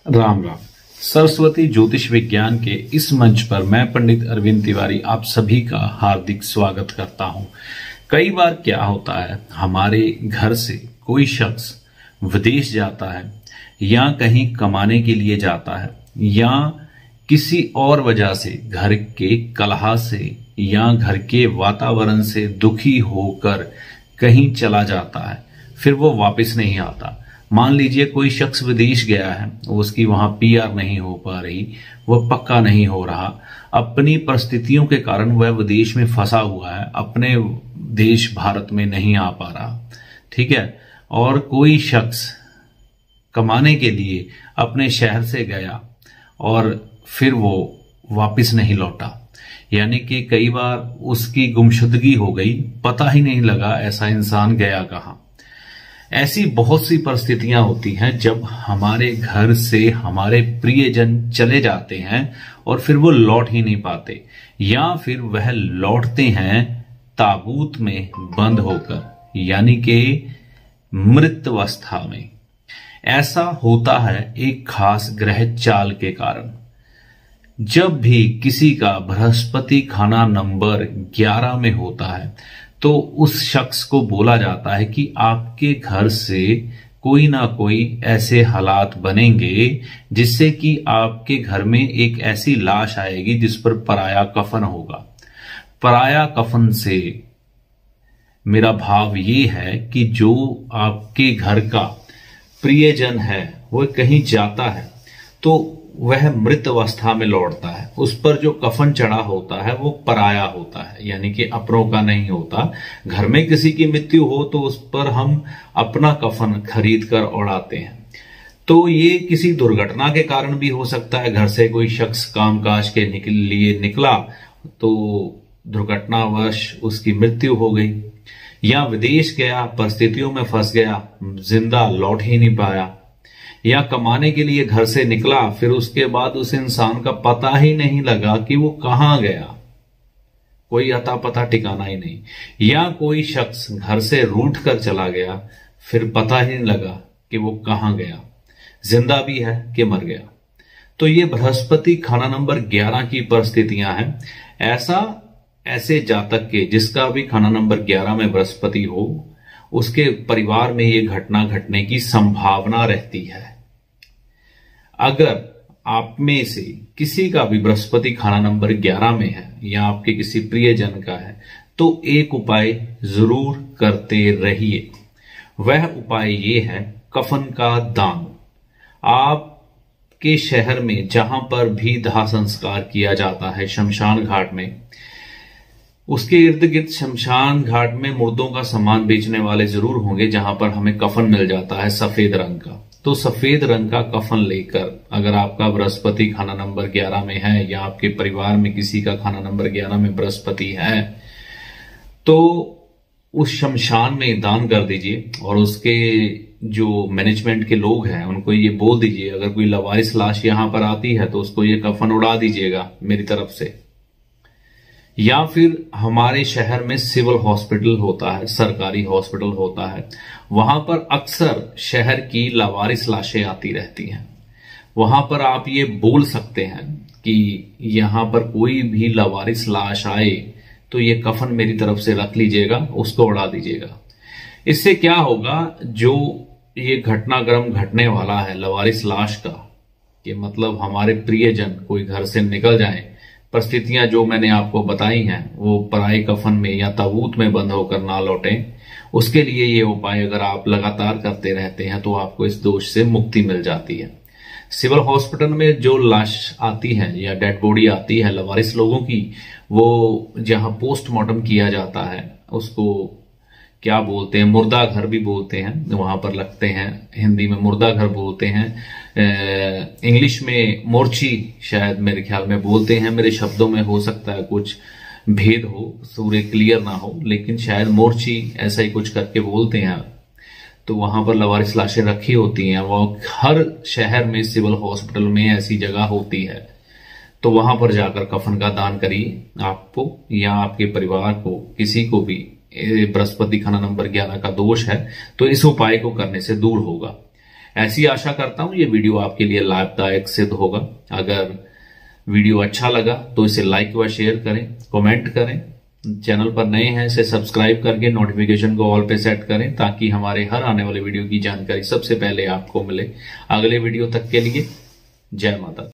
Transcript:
राम राम। सरस्वती ज्योतिष विज्ञान के इस मंच पर मैं पंडित अरविंद तिवारी आप सभी का हार्दिक स्वागत करता हूं। कई बार क्या होता है, हमारे घर से कोई शख्स विदेश जाता है या कहीं कमाने के लिए जाता है या किसी और वजह से घर के कलह से या घर के वातावरण से दुखी होकर कहीं चला जाता है, फिर वो वापस नहीं आता। मान लीजिए कोई शख्स विदेश गया है, उसकी वहां पीआर नहीं हो पा रही, वह पक्का नहीं हो रहा, अपनी परिस्थितियों के कारण वह विदेश में फंसा हुआ है, अपने देश भारत में नहीं आ पा रहा, ठीक है। और कोई शख्स कमाने के लिए अपने शहर से गया और फिर वो वापस नहीं लौटा, यानी कि कई बार उसकी गुमशुदगी हो गई, पता ही नहीं लगा ऐसा इंसान गया कहां। ऐसी बहुत सी परिस्थितियां होती हैं जब हमारे घर से हमारे प्रियजन चले जाते हैं और फिर वो लौट ही नहीं पाते, या फिर वह लौटते हैं ताबूत में बंद होकर, यानी कि मृत अवस्था में। ऐसा होता है एक खास ग्रह चाल के कारण। जब भी किसी का बृहस्पति खाना नंबर 11 में होता है तो उस शख्स को बोला जाता है कि आपके घर से कोई ना कोई ऐसे हालात बनेंगे जिससे कि आपके घर में एक ऐसी लाश आएगी जिस पर पराया कफन होगा। पराया कफन से मेरा भाव ये है कि जो आपके घर का प्रियजन है वह कहीं जाता है तो वह मृत अवस्था में लौटता है, उस पर जो कफन चढ़ा होता है वो पराया होता है, यानी कि अपनों का नहीं होता। घर में किसी की मृत्यु हो तो उस पर हम अपना कफन खरीद कर उड़ाते हैं। तो ये किसी दुर्घटना के कारण भी हो सकता है। घर से कोई शख्स कामकाज के लिए निकला तो दुर्घटनावश उसकी मृत्यु हो गई, या विदेश गया, परिस्थितियों में फंस गया, जिंदा लौट ही नहीं पाया, या कमाने के लिए घर से निकला, फिर उसके बाद उस इंसान का पता ही नहीं लगा कि वो कहां गया, कोई अता पता ठिकाना ही नहीं, या कोई शख्स घर से रूठ कर चला गया, फिर पता ही नहीं लगा कि वो कहां गया, जिंदा भी है कि मर गया। तो ये बृहस्पति खाना नंबर 11 की परिस्थितियां हैं। ऐसे जातक के जिसका भी खाना नंबर 11 में बृहस्पति हो, उसके परिवार में ये घटना घटने की संभावना रहती है। अगर आप में से किसी का भी बृहस्पति खाना नंबर 11 में है या आपके किसी प्रियजन का है तो एक उपाय जरूर करते रहिए। वह उपाय ये है कफन का दान। आपके शहर में जहां पर भी दाह संस्कार किया जाता है, शमशान घाट में, उसके इर्द गिर्द शमशान घाट में मुर्दों का सामान बेचने वाले जरूर होंगे जहां पर हमें कफन मिल जाता है सफेद रंग का। तो सफेद रंग का कफन लेकर, अगर आपका बृहस्पति खाना नंबर 11 में है या आपके परिवार में किसी का खाना नंबर 11 में बृहस्पति है, तो उस शमशान में दान कर दीजिए। और उसके जो मैनेजमेंट के लोग हैं उनको ये बोल दीजिए, अगर कोई लवारिस लाश यहां पर आती है तो उसको ये कफन उड़ा दीजिएगा मेरी तरफ से। या फिर हमारे शहर में सिविल हॉस्पिटल होता है, सरकारी हॉस्पिटल होता है, वहां पर अक्सर शहर की लावारिस लाशें आती रहती हैं। वहां पर आप ये बोल सकते हैं कि यहां पर कोई भी लावारिस लाश आए तो ये कफन मेरी तरफ से रख लीजिएगा, उसको उड़ा दीजिएगा। इससे क्या होगा, जो ये घटनाक्रम घटने वाला है लावारिस लाश का, कि मतलब हमारे प्रियजन कोई घर से निकल जाए, परिस्थितियां जो मैंने आपको बताई हैं वो पराई कफन में या ताबूत में बंद होकर ना लौटें, उसके लिए ये उपाय अगर आप लगातार करते रहते हैं तो आपको इस दोष से मुक्ति मिल जाती है। सिविल हॉस्पिटल में जो लाश आती है या डेड बॉडी आती है लवारिस लोगों की, वो जहां पोस्टमार्टम किया जाता है उसको क्या बोलते हैं, मुर्दा घर भी बोलते हैं, वहां पर लगते हैं, हिंदी में मुर्दा घर बोलते हैं, इंग्लिश में मोर्ची शायद मेरे ख्याल में बोलते हैं। मेरे शब्दों में हो सकता है कुछ भेद हो, सूर्य क्लियर ना हो, लेकिन शायद मोर्ची ऐसा ही कुछ करके बोलते हैं। तो वहां पर लवारिस लाशें रखी होती हैं, वो हर शहर में सिविल हॉस्पिटल में ऐसी जगह होती है। तो वहां पर जाकर कफन का दान करिए, आपको या आपके परिवार को, किसी को भी बृहस्पति खाना नंबर 11 का दोष है तो इस उपाय को करने से दूर होगा। ऐसी आशा करता हूं ये वीडियो आपके लिए लाभदायक सिद्ध होगा। अगर वीडियो अच्छा लगा तो इसे लाइक व शेयर करें, कमेंट करें। चैनल पर नए हैं इसे सब्सक्राइब करके नोटिफिकेशन को ऑल पे सेट करें ताकि हमारे हर आने वाले वीडियो की जानकारी सबसे पहले आपको मिले। अगले वीडियो तक के लिए जय माता।